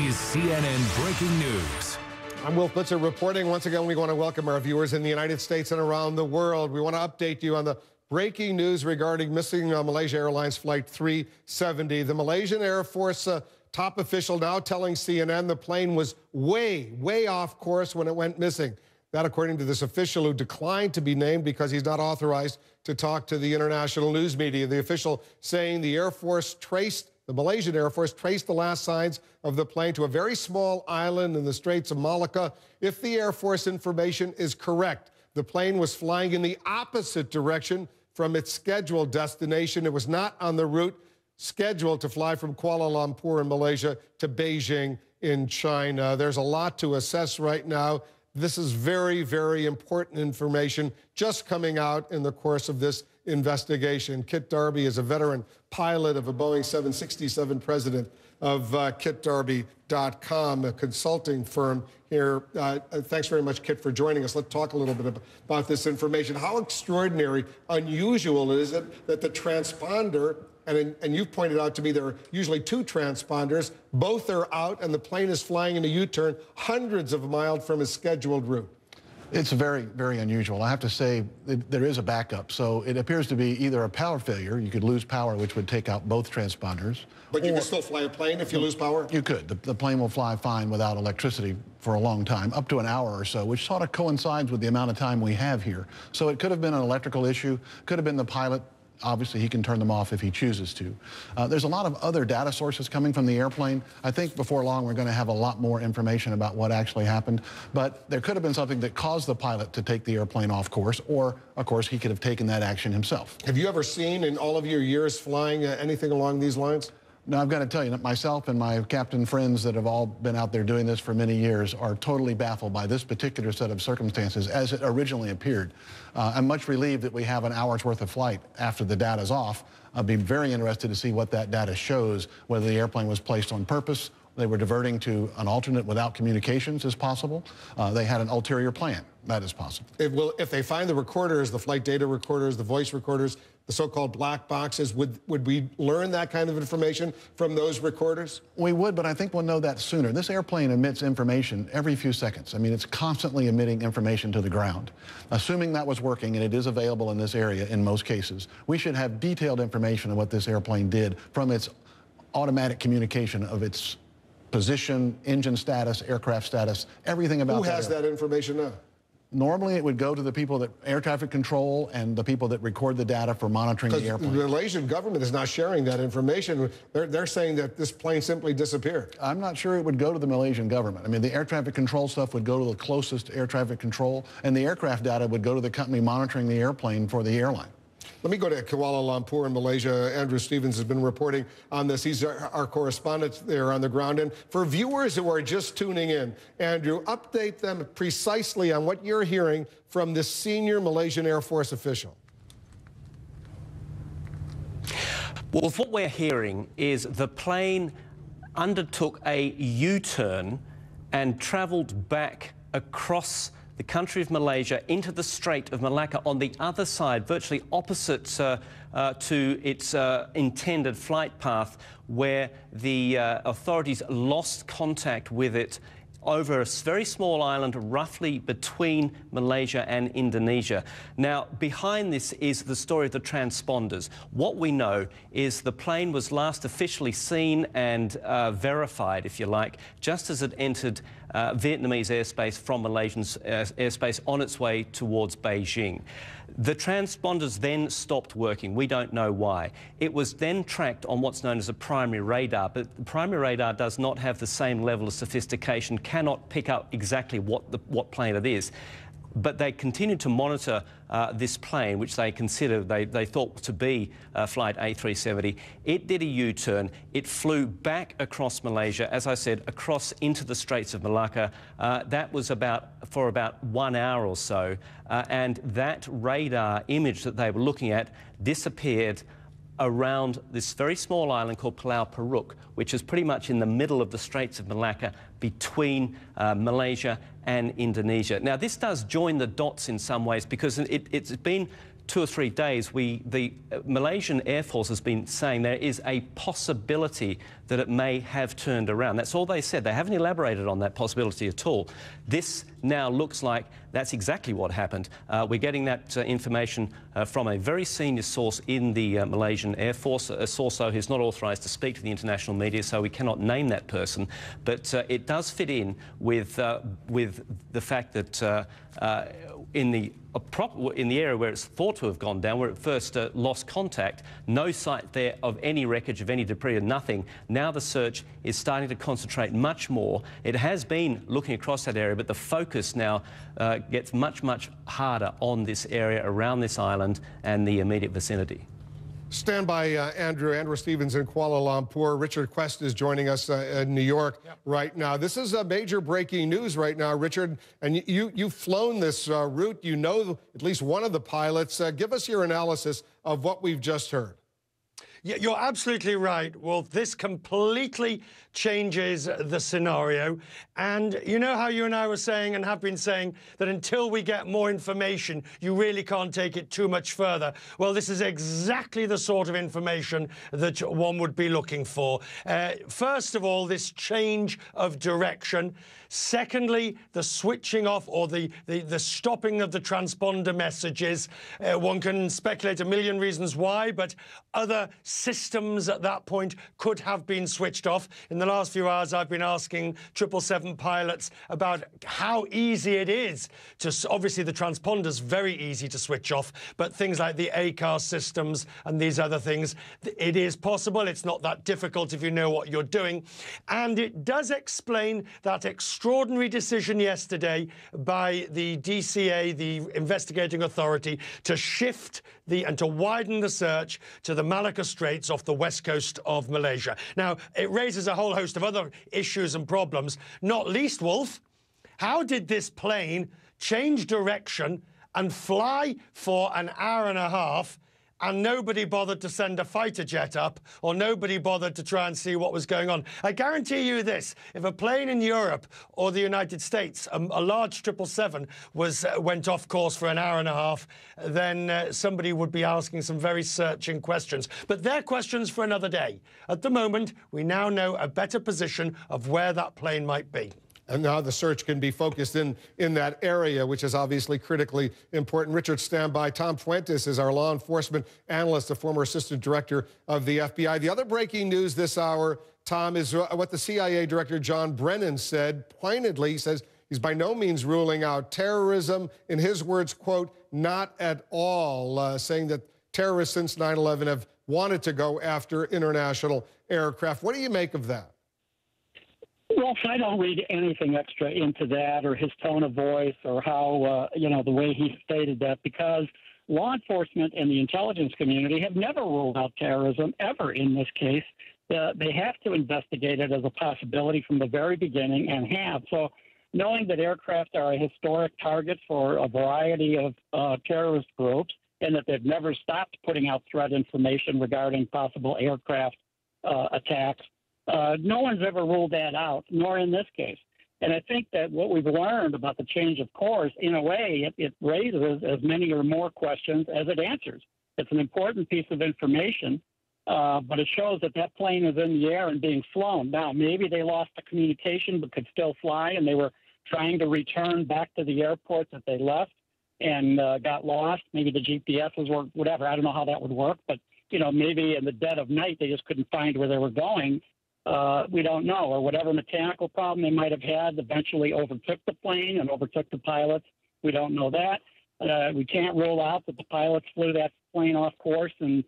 is CNN Breaking News. I'm Will Blitzer reporting. Once again, we want to welcome our viewers in the United States and around the world. We want to update you on the breaking news regarding missing Malaysia Airlines Flight 370. The Malaysian Air Force top official now telling CNN the plane was way off course when it went missing. That according to this official who declined to be named because he's not authorized to talk to the international news media. The official saying the Malaysian Air Force traced the last signs of the plane to a very small island in the Straits of Malacca. If the Air Force information is correct, the plane was flying in the opposite direction from its scheduled destination. It was not on the route scheduled to fly from Kuala Lumpur in Malaysia to Beijing in China. There's a lot to assess right now. This is very important information just coming out in the course of this investigation. Kit Darby is a veteran pilot of a Boeing 767, president of kitdarby.com, a consulting firm here. Thanks very much, Kit, for joining us. Let's talk a little bit about this information. How extraordinary, unusual is it that the transponder, and you've pointed out to me there are usually two transponders, both are out and the plane is flying in a U-turn hundreds of miles from its scheduled route? It's very unusual. I have to say there is a backup. So it appears to be either a power failure. You could lose power, which would take out both transponders. But you can still fly a plane if you lose power? You could. The plane will fly fine without electricity for a long time, up to an hour or so, which sort of coincides with the amount of time we have here. So it could have been an electrical issue, could have been the pilot. Obviously, he can turn them off if he chooses to. There's a lot of other data sources coming from the airplane. I think before long we're going to have a lot more information about what actually happened. But there could have been something that caused the pilot to take the airplane off course, or, of course, he could have taken that action himself. Have you ever seen in all of your years flying anything along these lines? Now, I've got to tell you, myself and my captain friends that have all been out there doing this for many years are totally baffled by this particular set of circumstances as it originally appeared. I'm much relieved that we have an hour's worth of flight after the data's off. I'll be very interested to see what that data shows, whether the airplane was placed on purpose, they were diverting to an alternate without communications is possible. They had an ulterior plan. That is possible. If they find the recorders, the flight data recorders, the voice recorders, the so-called black boxes, would we learn that kind of information from those recorders? We would, but I think we'll know that sooner. This airplane emits information every few seconds. I mean, it's constantly emitting information to the ground. Assuming that was working, and it is available in this area in most cases, we should have detailed information on what this airplane did from its automatic communication of its position, engine status, aircraft status, everything about that. Who has that information now? Normally, it would go to the people that air traffic control and the people that record the data for monitoring the airplane. The Malaysian government is not sharing that information. They're saying that this plane simply disappeared. I'm not sure it would go to the Malaysian government. I mean, the air traffic control stuff would go to the closest air traffic control, and the aircraft data would go to the company monitoring the airplane for the airline. Let me go to Kuala Lumpur in Malaysia. Andrew Stevens has been reporting on this. He's our correspondent there on the ground. And for viewers who are just tuning in, Andrew, update them precisely on what you're hearing from this senior Malaysian Air Force official. Well, what we're hearing is the plane undertook a U-turn and travelled back across the country of Malaysia into the Strait of Malacca on the other side, virtually opposite to its intended flight path, where the authorities lost contact with it over a very small island roughly between Malaysia and Indonesia. Now, behind this is the story of the transponders. What we know is the plane was last officially seen and verified, if you like, just as it entered Vietnamese airspace from Malaysian airspace on its way towards Beijing. The transponders then stopped working. We don't know why. It was then tracked on what's known as a primary radar, but the primary radar does not have the same level of sophistication, cannot pick up exactly what plane it is. But they continued to monitor this plane, which they considered, they thought to be Flight A370. It did a U-turn. It flew back across Malaysia, as I said, across into the Straits of Malacca. That was for about 1 hour or so. And that radar image that they were looking at disappeared around this very small island called Pulau Peruk, which is pretty much in the middle of the Straits of Malacca between Malaysia and Indonesia. Now, this does join the dots in some ways because it's been 2 or 3 days. The Malaysian Air Force has been saying there is a possibility that it may have turned around. That's all they said. They haven't elaborated on that possibility at all. This now looks like that's exactly what happened. We're getting that information from a very senior source in the Malaysian Air Force, a source though who's not authorised to speak to the international media, so we cannot name that person. But it does fit in with the fact that in the area where it's thought to have gone down, where it first lost contact, no sight there of any wreckage of any debris or nothing. Now the search is starting to concentrate much more. It has been looking across that area, but the focus now gets much, much harder on this area around this island and the immediate vicinity. Stand by, Andrew. Andrew Stevens in Kuala Lumpur. Richard Quest is joining us in New York right now. This is major breaking news right now, Richard. And you've flown this route. You know at least one of the pilots. Give us your analysis of what we've just heard. Yeah, you're absolutely right, Wolf. This completely changes the scenario. And you know how you and I were saying and have been saying that until we get more information, you really can't take it too much further. Well, this is exactly the sort of information that one would be looking for. First of all, this change of direction. Secondly, the switching off or the stopping of the transponder messages. One can speculate a million reasons why, but other systems at that point could have been switched off. In the last few hours, I've been asking 777 pilots about how easy it is to, obviously the transponder's very easy to switch off, but things like the ACAR systems and these other things, it is possible. It's not that difficult if you know what you're doing. And it does explain that extraordinary decision yesterday by the DCA, the investigating authority, to shift and to widen the search to the Malacca Straits off the west coast of Malaysia. Now, it raises a whole host of other issues and problems, not least, Wolf, how did this plane change direction and fly for an hour and a half and nobody bothered to send a fighter jet up, or nobody bothered to try and see what was going on? I guarantee you this, if a plane in Europe or the United States, a large 777, went off course for an hour and a half, then somebody would be asking some very searching questions. But they're questions for another day. At the moment, we now know a better position of where that plane might be. And now the search can be focused in that area, which is obviously critically important. Richard, stand by. Tom Fuentes is our law enforcement analyst, a former assistant director of the FBI. The other breaking news this hour, Tom, is what the CIA director John Brennan said. Pointedly, he says he's by no means ruling out terrorism. In his words, quote, not at all, saying that terrorists since 9/11 have wanted to go after international aircraft. What do you make of that? Well, I don't read anything extra into that or his tone of voice or how, the way he stated that, because law enforcement and the intelligence community have never ruled out terrorism ever in this case. They have to investigate it as a possibility from the very beginning and have. So knowing that aircraft are a historic target for a variety of terrorist groups and that they've never stopped putting out threat information regarding possible aircraft attacks, no one's ever ruled that out, nor in this case. And I think that what we've learned about the change of course, in a way, it raises as many or more questions as it answers. It's an important piece of information, but it shows that that plane is in the air and being flown. Now, maybe they lost the communication but could still fly, and they were trying to return back to the airport that they left and got lost. Maybe the GPSs or whatever. I don't know how that would work, but, maybe in the dead of night they just couldn't find where they were going. We don't know, or whatever mechanical problem they might have had eventually overtook the plane and overtook the pilots. We don't know that. We can't rule out that the pilots flew that plane off course and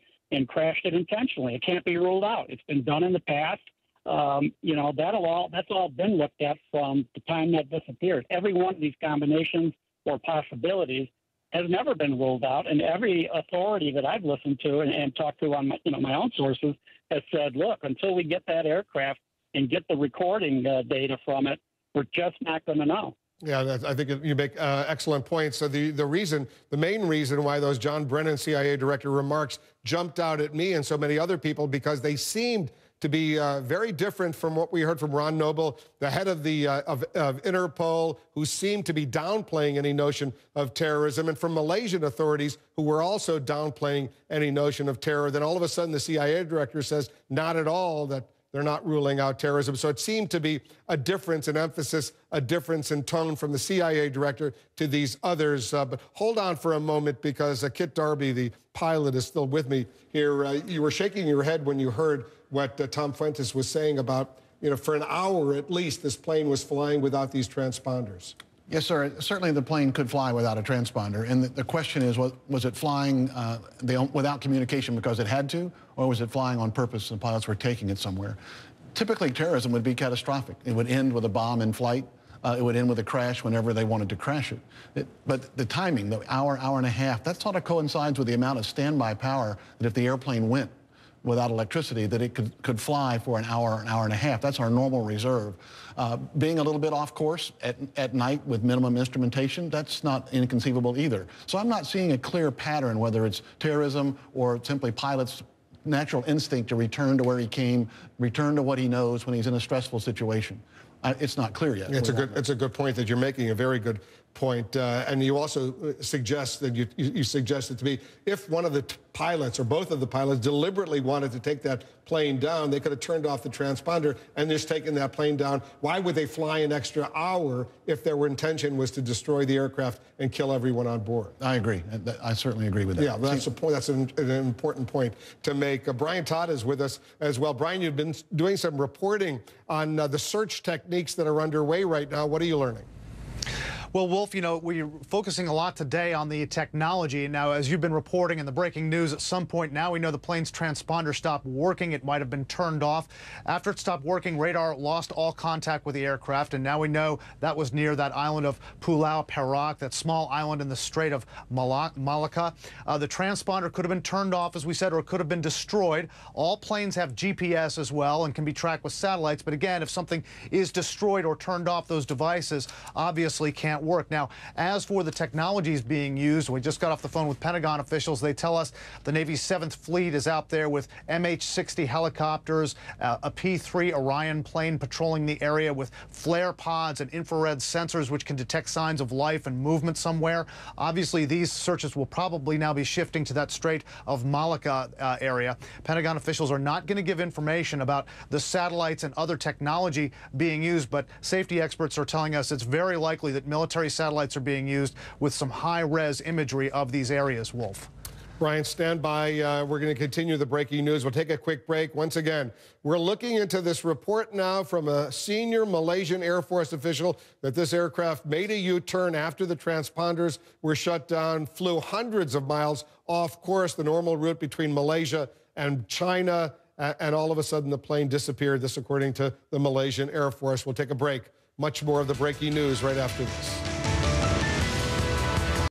crashed it intentionally. It can't be ruled out. It's been done in the past. That's all been looked at from the time that disappeared. Every one of these combinations or possibilities has never been ruled out, and every authority that I've listened to and talked to on my own sources has said, look, until we get that aircraft and get the recording data from it, we're just not going to know. Yeah, I think you make excellent points. So the main reason why those John Brennan CIA director remarks jumped out at me and so many other people, because they seemed to be very different from what we heard from Ron Noble, the head of of Interpol, who seemed to be downplaying any notion of terrorism, and from Malaysian authorities who were also downplaying any notion of terror. Then all of a sudden the CIA director says, not at all, that they're not ruling out terrorism. So it seemed to be a difference in emphasis, a difference in tone from the CIA director to these others. But hold on for a moment, because Kit Darby, the pilot, is still with me here. You were shaking your head when you heard what Tom Fuentes was saying about, for an hour at least, this plane was flying without these transponders. Yes, sir. Certainly the plane could fly without a transponder. And the question is, was it flying without communication because it had to, or was it flying on purpose and the pilots were taking it somewhere? Typically, terrorism would be catastrophic. It would end with a bomb in flight. It would end with a crash whenever they wanted to crash it. But the timing, the hour and a half, that sort of coincides with the amount of standby power that if the airplane went without electricity, that it could fly for an hour and a half. That's our normal reserve. Being a little bit off course at night with minimum instrumentation, that's not inconceivable either. So I'm not seeing a clear pattern, whether it's terrorism or simply pilots' natural instinct to return to where he came, return to what he knows when he's in a stressful situation. It's not clear yet. It's a good point that you're making, a very good point. And you also suggest that you suggested to me, if one of the pilots or both of the pilots deliberately wanted to take that plane down, they could have turned off the transponder and just taken that plane down. Why would they fly an extra hour if their intention was to destroy the aircraft and kill everyone on board? I agree. I certainly agree with that. Yeah, that's a point. That's an important point to make. Brian Todd is with us as well. Brian, you've been doing some reporting on the search techniques that are underway right now. What are you learning? Well, Wolf, we're focusing a lot today on the technology. Now, as you've been reporting in the breaking news, at some point now we know the plane's transponder stopped working. It might have been turned off. After it stopped working, radar lost all contact with the aircraft, and now we know that was near that island of Pulau Perak, that small island in the Strait of Malacca. The transponder could have been turned off, as we said, or it could have been destroyed. All planes have GPS as well and can be tracked with satellites. But again, if something is destroyed or turned off, those devices obviously can't work. Now, as for the technologies being used, we just got off the phone with Pentagon officials. They tell us the Navy's 7th Fleet is out there with MH370 helicopters, a P-3 Orion plane patrolling the area with flare pods and infrared sensors which can detect signs of life and movement somewhere. Obviously, these searches will probably now be shifting to that Strait of Malacca area. Pentagon officials are not going to give information about the satellites and other technology being used, but safety experts are telling us it's very likely that military satellites are being used with some high-res imagery of these areas, Wolf. Brian, stand by. We're going to continue the breaking news. We'll take a quick break. Once again, we're looking into this report now from a senior Malaysian Air Force official that this aircraft made a U-turn after the transponders were shut down, flew hundreds of miles off course, the normal route between Malaysia and China, and all of a sudden the plane disappeared. This according to the Malaysian Air Force. We'll take a break. Much more of the breaking news right after this.